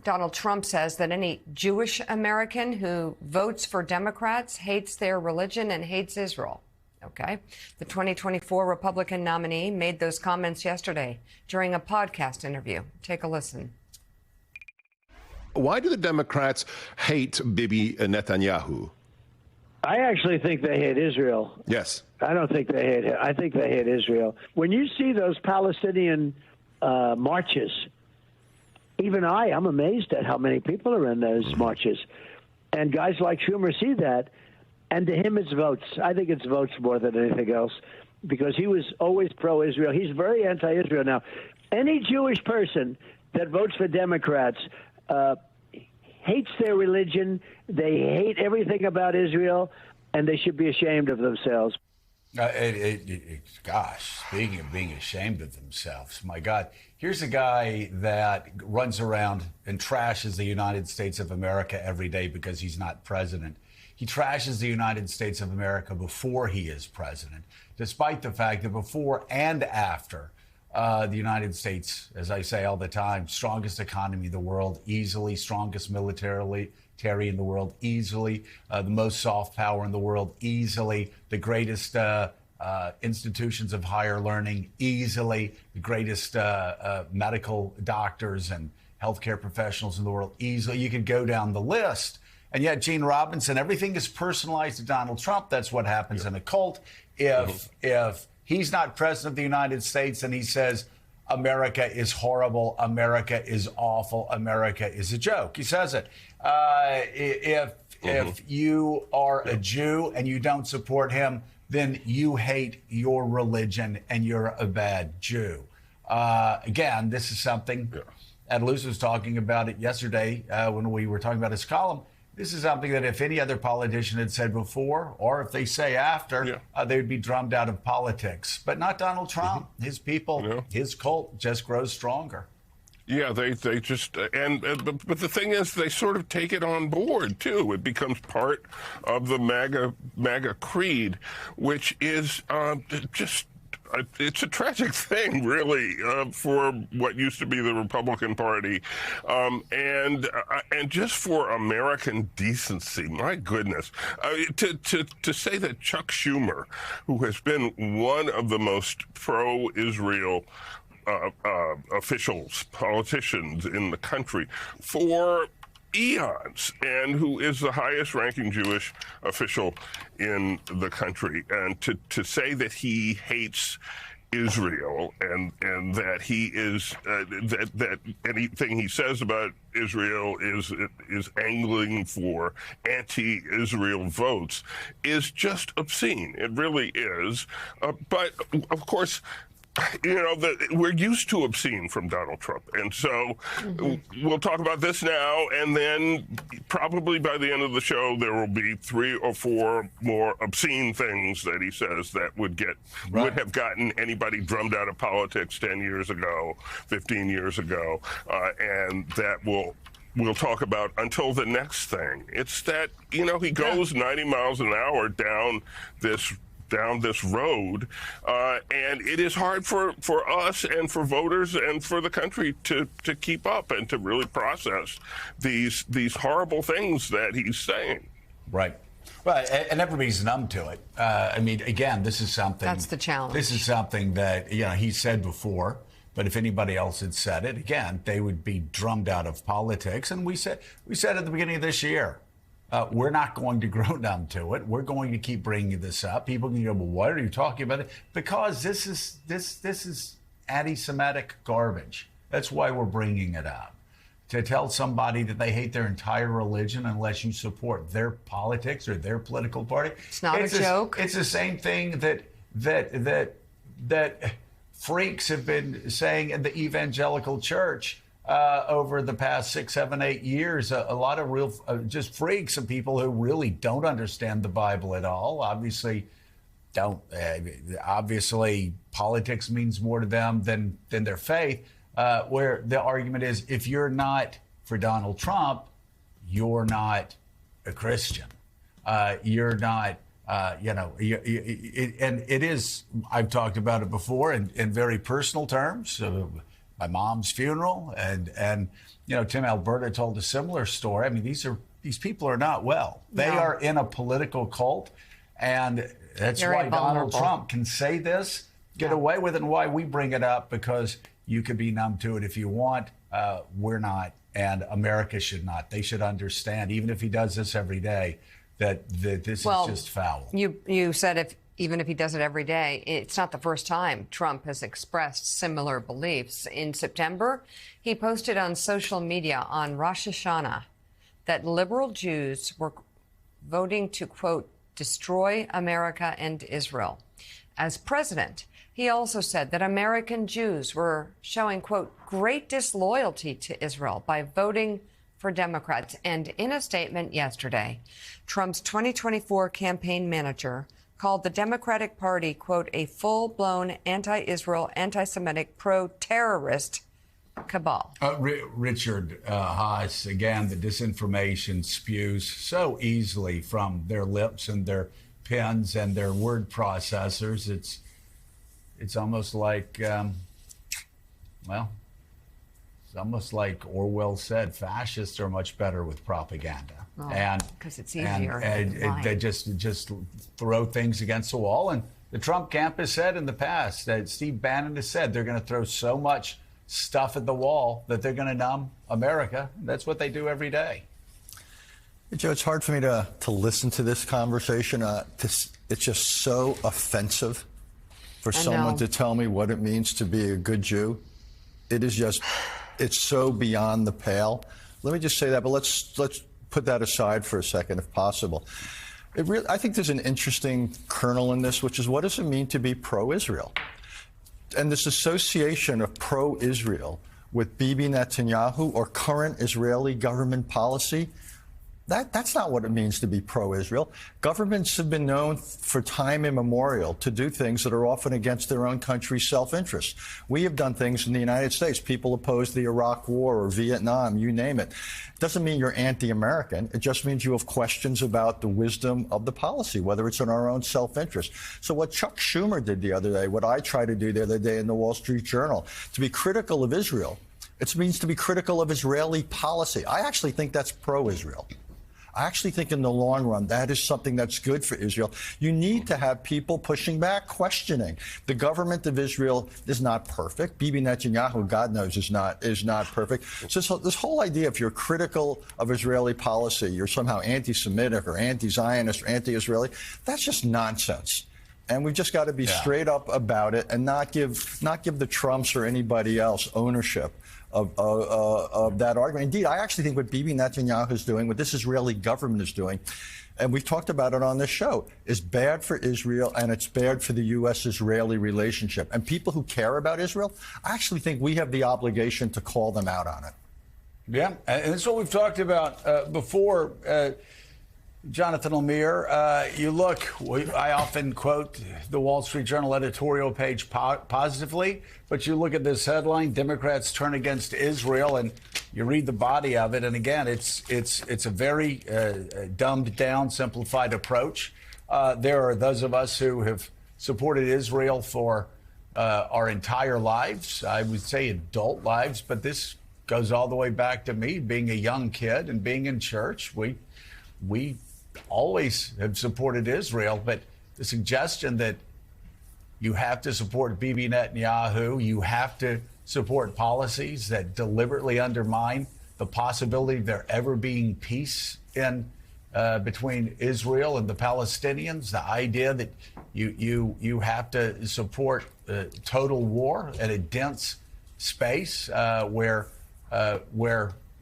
Donald Trump says that any Jewish American who votes for Democrats hates their religion and hates Israel. Okay. The 2024 Republican nominee made those comments yesterday during a podcast interview. Take a listen. Why do the Democrats hate Bibi Netanyahu? I actually think they hate Israel. Yes. I don't think they hate it. I think they hate Israel. When you see those Palestinian marches, even I'm amazed at how many people are in those marches. And guys like Schumer see that, and to him it's votes. I think it's votes more than anything else, because he was always pro-Israel. He's very anti-Israel now. Any Jewish person that votes for Democrats hates their religion, they hate everything about Israel, and they should be ashamed of themselves. Gosh, speaking of being ashamed of themselves, my God, here's a guy that runs around and trashes the United States of America every day because he's not president. He trashes the United States of America before he is president, despite the fact that before and after the United States, as I say all the time, strongest economy in the world, easily, strongest military in the world, easily, the most soft power in the world, easily, the greatest institutions of higher learning, easily, the greatest medical doctors and healthcare professionals in the world, easily. You could go down the list. And yet, Gene Robinson, everything is personalized to Donald Trump. That's what happens in a cult. If he's not president of the United States and he says, America is horrible, America is awful, America is a joke. He says it. If you are a Jew and you don't support him, then you hate your religion and you're a bad Jew. Again, this is something, Ed Luce was talking about it yesterday when we were talking about his column. This is something that if any other politician had said before, or if they say after, they would be drummed out of politics. But not Donald Trump. His people, his cult just grows stronger. Yeah, they just but the thing is, they sort of take it on board too. It becomes part of the MAGA creed, which is just. It's a tragic thing, really, for what used to be the Republican Party, and just for American decency. My goodness, to say that Chuck Schumer, who has been one of the most pro-Israel officials, politicians in the country for eons, and who is the highest ranking Jewish official in the country, and to say that he hates Israel and that he is that anything he says about Israel is angling for anti-Israel votes is just obscene. It really is. But of course, you know, we're used to obscene from Donald Trump. And so we'll talk about this now, and then probably by the end of the show, there will be 3 or 4 more obscene things that he says that would have gotten anybody drummed out of politics 10 years ago, 15 years ago, and that we'll talk about until the next thing. It's that, you know, he goes 90 miles an hour down this road, and it is hard for us and for voters and for the country to keep up and to really process these horrible things that he's saying. Right. And everybody's numb to it. I mean, again, this is something. That's the challenge. This is something that, you know, he said before, but if anybody else had said it, again, they would be drummed out of politics. And we said at the beginning of this year, we're not going to grow numb to it. We're going to keep bringing this up. People can go, well, why are you talking about it? Because this is anti-Semitic garbage. That's why we're bringing it up. To tell somebody that they hate their entire religion unless you support their politics or their political party. It's not a joke. It's the same thing that freaks have been saying in the evangelical church. Over the past 6, 7, 8 years, a lot of real just freaks and people who really don't understand the Bible at all. Obviously, politics means more to them than their faith. Where the argument is, if you're not for Donald Trump, you're not a Christian. You're not. And it is. I've talked about it before in very personal terms. my mom's funeral, and Tim Alberta told a similar story. I mean, these people are not well. They are in a political cult, and that's Very why Donald vulnerable. Trump can say this, get away with it, and why we bring it up, because you could be numb to it if you want. We're not, and America should not. They should understand, even if he does this every day, that this is just foul. You said even if he does it every day, it's not the first time Trump has expressed similar beliefs. In September, he posted on social media on Rosh Hashanah that liberal Jews were voting to, quote, destroy America and Israel. As president, he also said that American Jews were showing, quote, great disloyalty to Israel by voting for Democrats. And in a statement yesterday, Trump's 2024 campaign manager called the Democratic Party, quote, a full-blown anti-Israel, anti-Semitic, pro-terrorist cabal. Richard Haas, again, the disinformation spews so easily from their lips and their pens and their word processors. It's almost like, it's almost like Orwell said, fascists are much better with propaganda. Because it's easier. And they just throw things against the wall. And the Trump camp has said in the past, that Steve Bannon has said, they're going to throw so much stuff at the wall that they're going to numb America. That's what they do every day. Joe, it's hard for me to listen to this conversation. It's just so offensive for someone to tell me what it means to be a good Jew. It is just, it's so beyond the pale. Let me just say that, but let's put that aside for a second, if possible. I think there's an interesting kernel in this, which is, what does it mean to be pro-Israel? And this association of pro-Israel with Bibi Netanyahu or current Israeli government policy, that's not what it means to be pro-Israel. Governments have been known for time immemorial to do things that are often against their own country's self-interest. We have done things in the United States. People opposed the Iraq War or Vietnam, you name it. It doesn't mean you're anti-American. It just means you have questions about the wisdom of the policy, whether it's in our own self-interest. So what Chuck Schumer did the other day, what I tried to do the other day in the Wall Street Journal, to be critical of Israel, it means to be critical of Israeli policy. I actually think that's pro-Israel. I actually think in the long run, that is something that's good for Israel. You need to have people pushing back, questioning. The government of Israel is not perfect. Bibi Netanyahu, God knows, is not perfect. So this whole idea, if you're critical of Israeli policy, you're somehow anti-Semitic or anti-Zionist or anti-Israeli, that's just nonsense. And we've just got to be straight up about it and not give the Trumps or anybody else ownership of that argument. Indeed, I actually think what Bibi Netanyahu is doing, what this Israeli government is doing, and we've talked about it on this show, is bad for Israel, and it's bad for the U.S.-Israeli relationship. And people who care about Israel, I actually think we have the obligation to call them out on it. Yeah, and that's what we've talked about before. Jonathan Lemire, you look, I often quote the Wall Street Journal editorial page positively, but you look at this headline, Democrats turn against Israel, and you read the body of it, and again, it's a very dumbed down, simplified approach. There are those of us who have supported Israel for our entire lives, I would say adult lives, but this goes all the way back to me being a young kid and being in church. We always have supported Israel, but the suggestion that you have to support Bibi Netanyahu, you have to support policies that deliberately undermine the possibility of there ever being peace in between Israel and the Palestinians, the idea that you have to support total war at a dense space where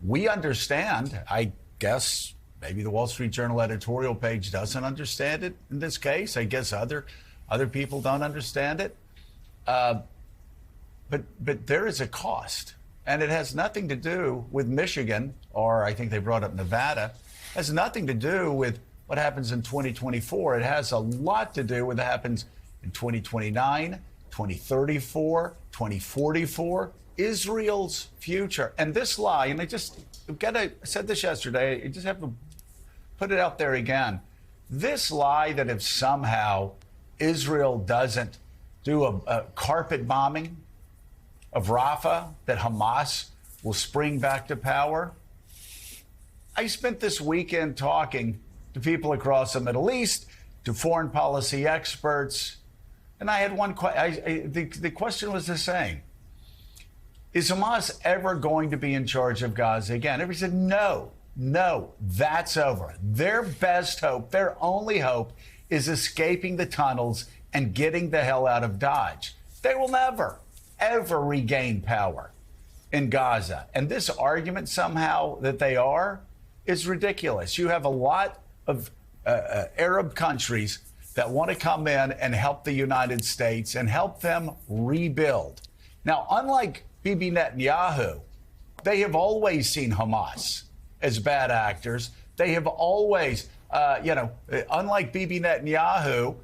we understand, I guess. Maybe the Wall Street Journal editorial page doesn't understand it in this case. I guess other people don't understand it. But there is a cost, and it has nothing to do with Michigan, or I think they brought up Nevada. It has nothing to do with what happens in 2024. It has a lot to do with what happens in 2029, 2034, 2044, Israel's future. And this lie, and I said this yesterday, you just have to put it out there again. This lie that if somehow Israel doesn't do a carpet bombing of Rafah that Hamas will spring back to power? I spent this weekend talking to people across the Middle East, to foreign policy experts, and I had one question. The question was the same. Is Hamas ever going to be in charge of Gaza again? Everybody said, no, that's over. Their best hope, their only hope, is escaping the tunnels and getting the hell out of Dodge. They will never, ever regain power in Gaza. And this argument somehow that they are is ridiculous. You have a lot of Arab countries that want to come in and help the United States and help them rebuild. Now, unlike Bibi Netanyahu, they have always seen Hamas as bad actors. They have always, unlike Bibi Netanyahu,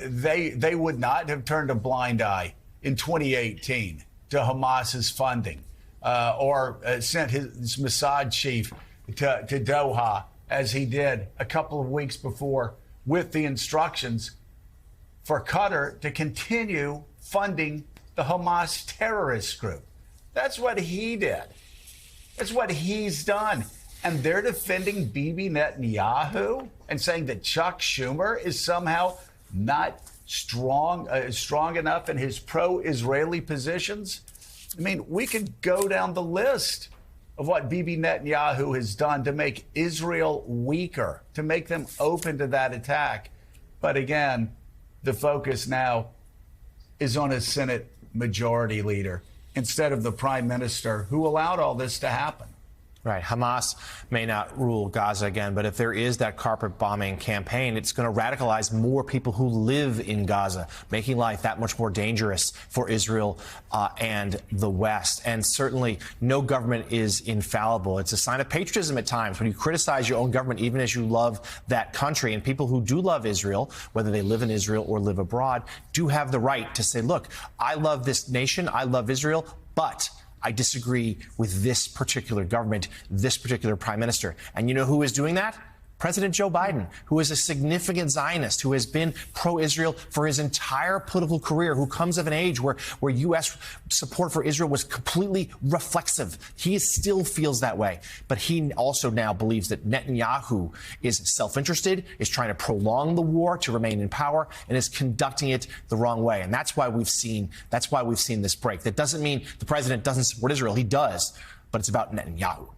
they would not have turned a blind eye in 2018 to Hamas's funding or sent his Mossad chief to Doha, as he did a couple of weeks before, with the instructions for Qatar to continue funding the Hamas terrorist group. That's what he did. That's what he's done. And they're defending Bibi Netanyahu and saying that Chuck Schumer is somehow not strong enough in his pro-Israeli positions. I mean, we could go down the list of what Bibi Netanyahu has done to make Israel weaker, to make them open to that attack. But again, the focus now is on a Senate majority leader instead of the prime minister who allowed all this to happen. Right. Hamas may not rule Gaza again, but if there is that carpet bombing campaign, it's going to radicalize more people who live in Gaza, making life that much more dangerous for Israel and the West. And certainly no government is infallible. It's a sign of patriotism at times when you criticize your own government, even as you love that country. And people who do love Israel, whether they live in Israel or live abroad, do have the right to say, look, I love this nation, I love Israel, but I disagree with this particular government, this particular prime minister. And you know who is doing that? President Joe Biden, who is a significant Zionist, who has been pro-Israel for his entire political career, who comes of an age where U.S. support for Israel was completely reflexive. He still feels that way. But he also now believes that Netanyahu is self-interested, is trying to prolong the war to remain in power, and is conducting it the wrong way. And that's why we've seen this break. That doesn't mean the president doesn't support Israel. He does. But it's about Netanyahu.